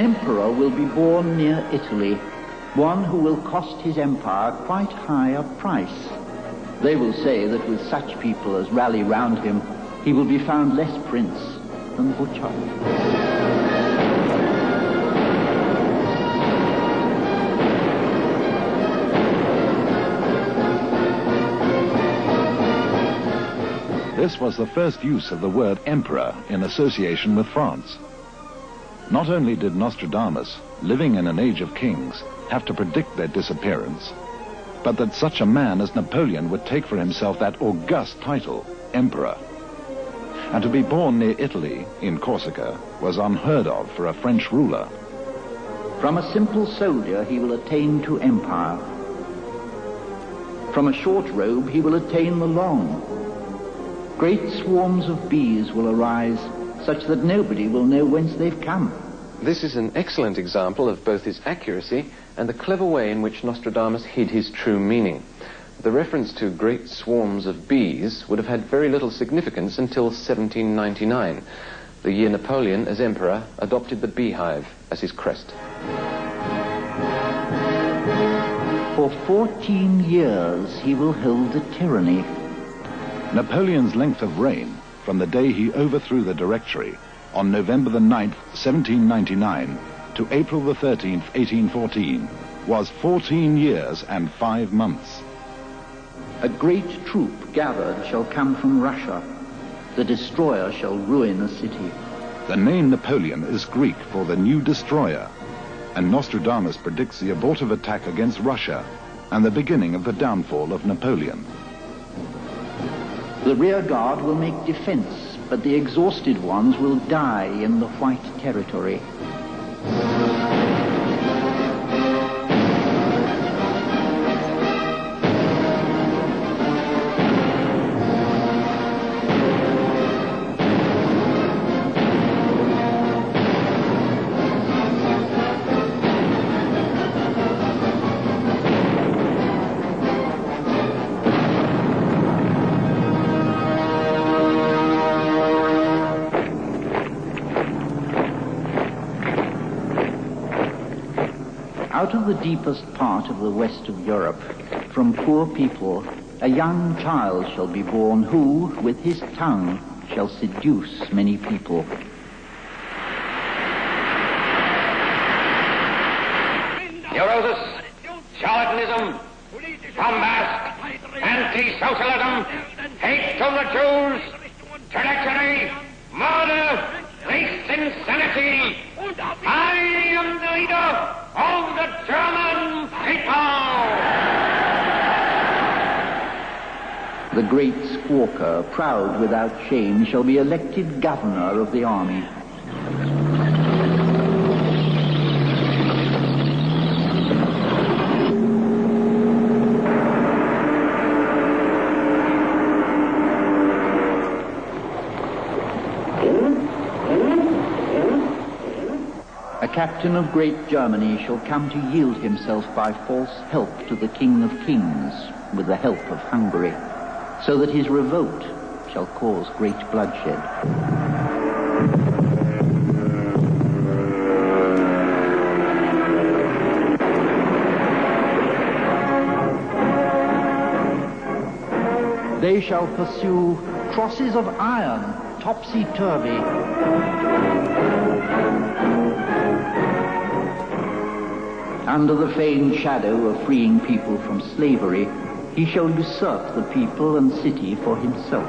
emperor will be born near Italy, one who will cost his empire quite high a price. They will say that with such people as rally round him, he will be found less prince than butcher. This was the first use of the word emperor in association with France. Not only did Nostradamus, living in an age of kings, have to predict their disappearance, but that such a man as Napoleon would take for himself that august title, emperor. And to be born near Italy, in Corsica, was unheard of for a French ruler. From a simple soldier he will attain to empire. From a short robe he will attain the long. Great swarms of bees will arise, such that nobody will know whence they've come. This is an excellent example of both his accuracy and the clever way in which Nostradamus hid his true meaning. The reference to great swarms of bees would have had very little significance until 1799, the year Napoleon, as emperor, adopted the beehive as his crest. For 14 years he will hold the tyranny. Napoleon's length of reign, from the day he overthrew the Directory on November the 9th, 1799, to April the 13th, 1814, was 14 years and 5 months. A great troop gathered shall come from Russia. The destroyer shall ruin a city. The name Napoleon is Greek for the new destroyer, and Nostradamus predicts the abortive attack against Russia and the beginning of the downfall of Napoleon. The rear guard will make defense, but the exhausted ones will die in the White Territory. Out of the deepest part of the west of Europe, from poor people, a young child shall be born who, with his tongue, shall seduce many people. Neurosis, charlatanism, bombast, anti-socialism, hate to the Jews, treachery, murder, race insanity. I am the leader of the German people! The great squawker, proud without shame, shall be elected governor of the army. A captain of great Germany shall come to yield himself by false help to the King of Kings with the help of Hungary, so that his revolt shall cause great bloodshed. They shall pursue crosses of iron, topsy-turvy. Under the feigned shadow of freeing people from slavery, he shall usurp the people and city for himself.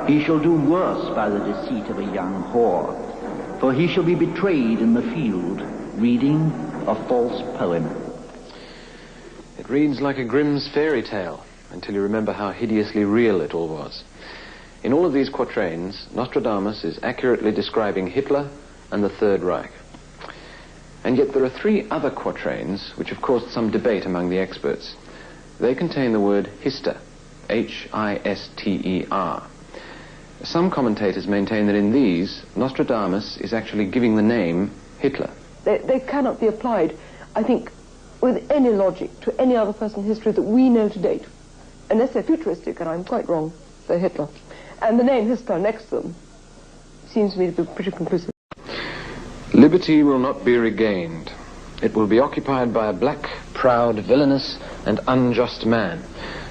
He shall do worse by the deceit of a young whore, for he shall be betrayed in the field, reading a false poem. It reads like a Grimm's fairy tale, until you remember how hideously real it all was. In all of these quatrains, Nostradamus is accurately describing Hitler and the Third Reich. And yet there are 3 other quatrains which have caused some debate among the experts. They contain the word hister, H-I-S-T-E-R. Some commentators maintain that in these, Nostradamus is actually giving the name Hitler. They cannot be applied, I think, with any logic to any other person in history that we know to date. Unless they're futuristic, and I'm quite wrong, they're Hitler. And the name Hitler next to them seems to me to be pretty conclusive. Liberty will not be regained. It will be occupied by a black, proud, villainous, and unjust man.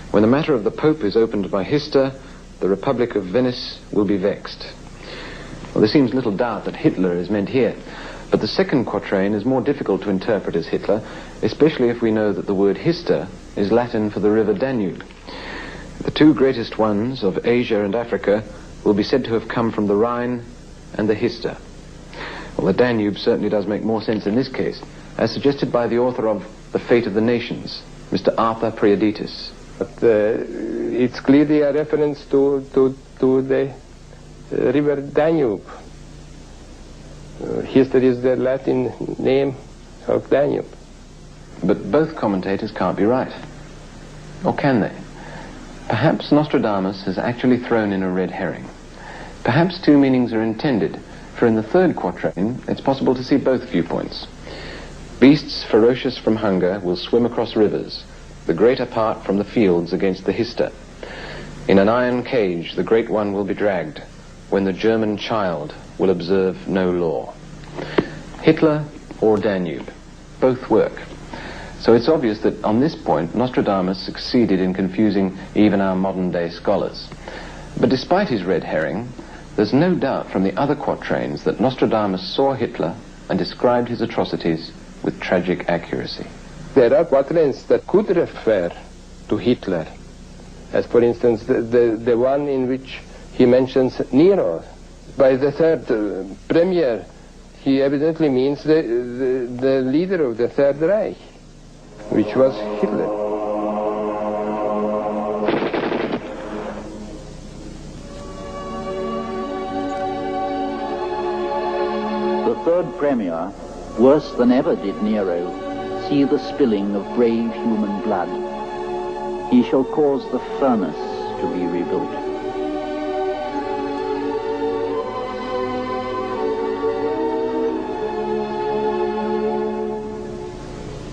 When the matter of the Pope is opened by Hister, the Republic of Venice will be vexed. Well, there seems little doubt that Hitler is meant here, but the second quatrain is more difficult to interpret as Hitler, especially if we know that the word Hister is Latin for the river Danube. The two greatest ones of Asia and Africa will be said to have come from the Rhine and the Hister. Well, the Danube certainly does make more sense in this case, as suggested by the author of The Fate of the Nations, Mr. Arthur Priaditis. But it's clearly a reference to the river Danube. History is the Latin name of Danube. But both commentators can't be right. Or can they? Perhaps Nostradamus has actually thrown in a red herring. Perhaps two meanings are intended, for in the third quatrain it's possible to see both viewpoints. Beasts ferocious from hunger will swim across rivers, the greater part from the fields against the Hister. In an iron cage the great one will be dragged, when the German child will observe no law. Hitler or Danube, both work. So it's obvious that on this point Nostradamus succeeded in confusing even our modern-day scholars. But despite his red herring, there's no doubt from the other quatrains that Nostradamus saw Hitler and described his atrocities with tragic accuracy. There are quatrains that could refer to Hitler, as for instance the one in which he mentions Nero. By the third premier, he evidently means the leader of the Third Reich, which was Hitler. The third premier, worse than ever did Nero, see the spilling of brave human blood. He shall cause the furnace to be rebuilt.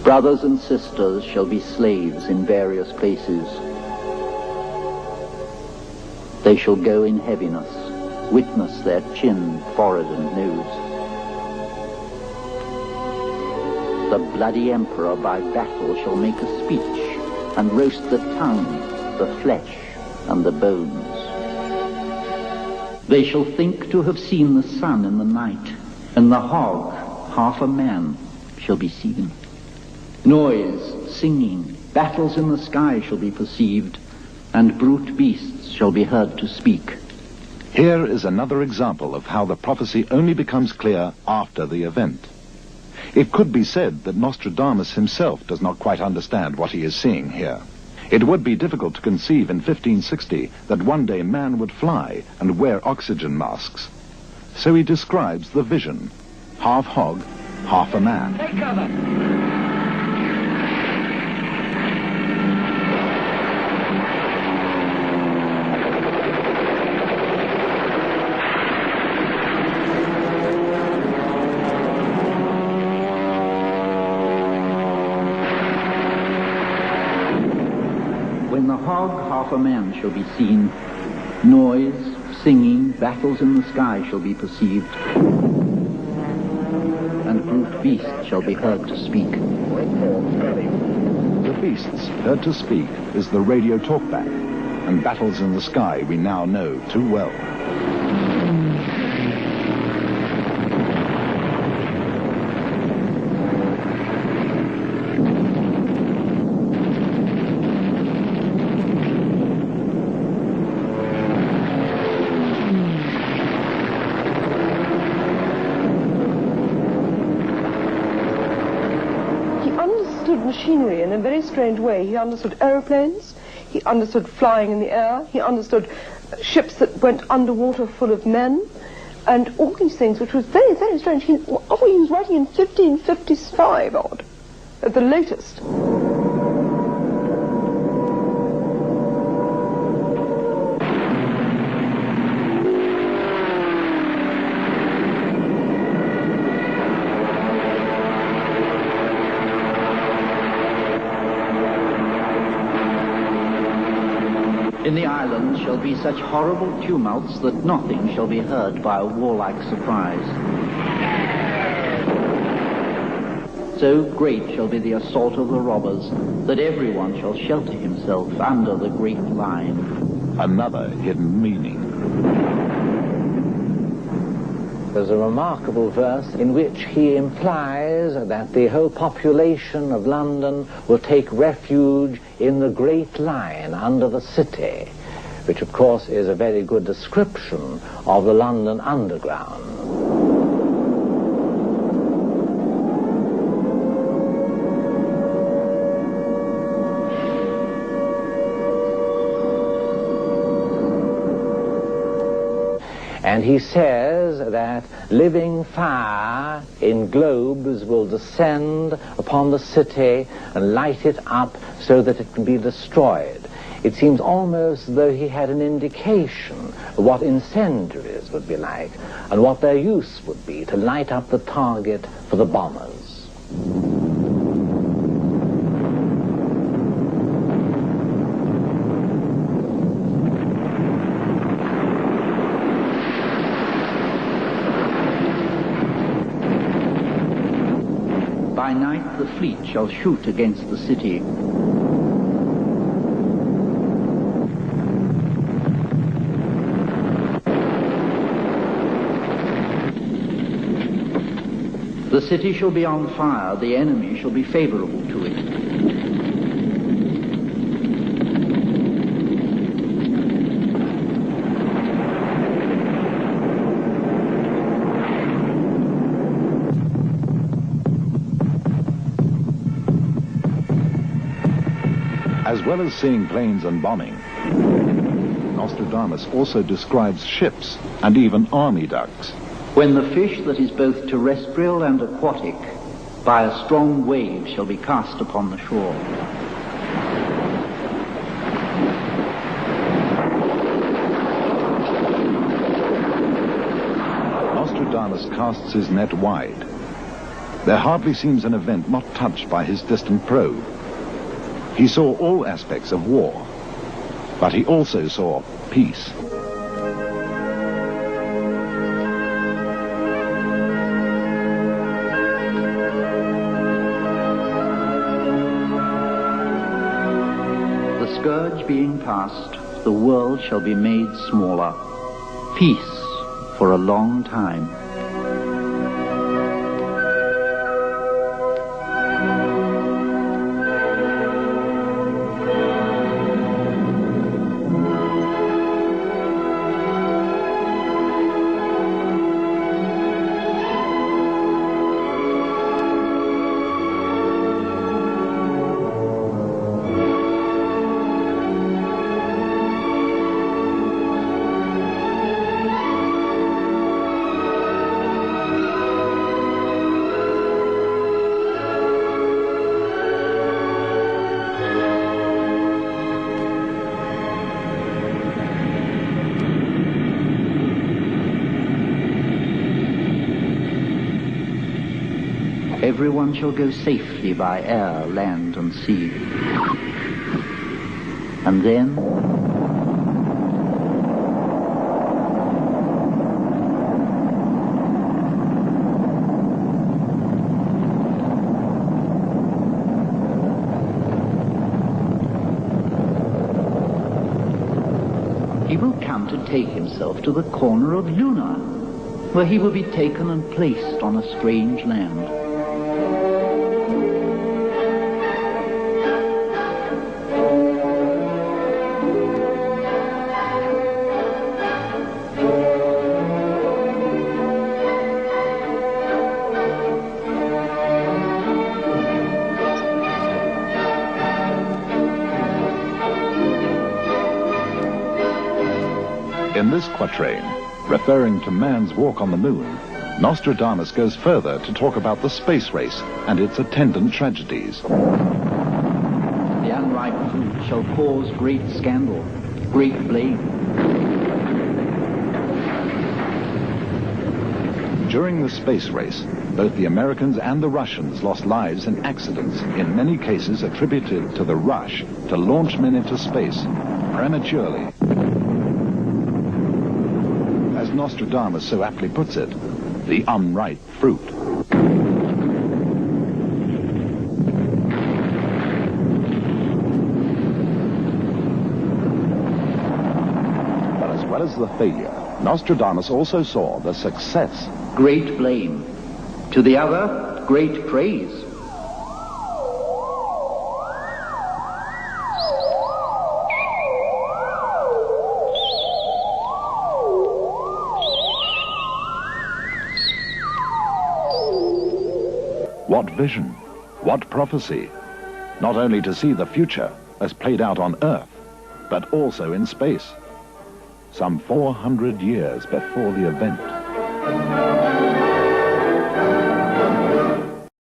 Brothers and sisters shall be slaves in various places. They shall go in heaviness, witness their chin, forehead, and nose. The bloody emperor by battle shall make a speech, and roast the tongue, the flesh, and the bones. They shall think to have seen the sun in the night, and the hog, half a man, shall be seen. Noise, singing, battles in the sky shall be perceived, and brute beasts shall be heard to speak. Here is another example of how the prophecy only becomes clear after the event. It could be said that Nostradamus himself does not quite understand what he is seeing here. It would be difficult to conceive in 1560 that one day man would fly and wear oxygen masks. So he describes the vision: half hog, half a man. Take cover. When the hog, half a man, shall be seen, noise, singing, battles in the sky shall be perceived, and brute beasts shall be heard to speak. The beasts heard to speak is the radio talkback, and battles in the sky we now know too well. Machinery in a very strange way. He understood aeroplanes, he understood flying in the air, he understood ships that went underwater full of men, and all these things, which was very, very strange. He was writing in 1555 odd, at the latest. In the island shall be such horrible tumults that nothing shall be heard by a warlike surprise. So great shall be the assault of the robbers that everyone shall shelter himself under the great line. Another hidden meaning. There's a remarkable verse in which he implies that the whole population of London will take refuge in the Great Line under the city, which of course is a very good description of the London Underground. And he says that living fire in globes will descend upon the city and light it up so that it can be destroyed. It seems almost as though he had an indication of what incendiaries would be like and what their use would be to light up the target for the bombers. By night the fleet shall shoot against the city. The city shall be on fire, the enemy shall be favorable to it. As well as seeing planes and bombing, Nostradamus also describes ships and even army ducks. When the fish that is both terrestrial and aquatic by a strong wave shall be cast upon the shore. Nostradamus casts his net wide. There hardly seems an event not touched by his distant probe. He saw all aspects of war, but he also saw peace. The scourge being past, the world shall be made smaller. Peace for a long time. Everyone shall go safely by air, land, and sea. And then he will come to take himself to the corner of Luna, where he will be taken and placed on a strange land. In this quatrain, referring to man's walk on the moon, Nostradamus goes further to talk about the space race and its attendant tragedies. The unripe fruit shall cause great scandal, great blame. During the space race, both the Americans and the Russians lost lives in accidents, in many cases attributed to the rush to launch men into space prematurely. As Nostradamus so aptly puts it, the unripe fruit. But as well as the failure, Nostradamus also saw the success. Great blame. To the other, great praise. What vision? What prophecy? Not only to see the future as played out on Earth, but also in space. Some 400 years before the event.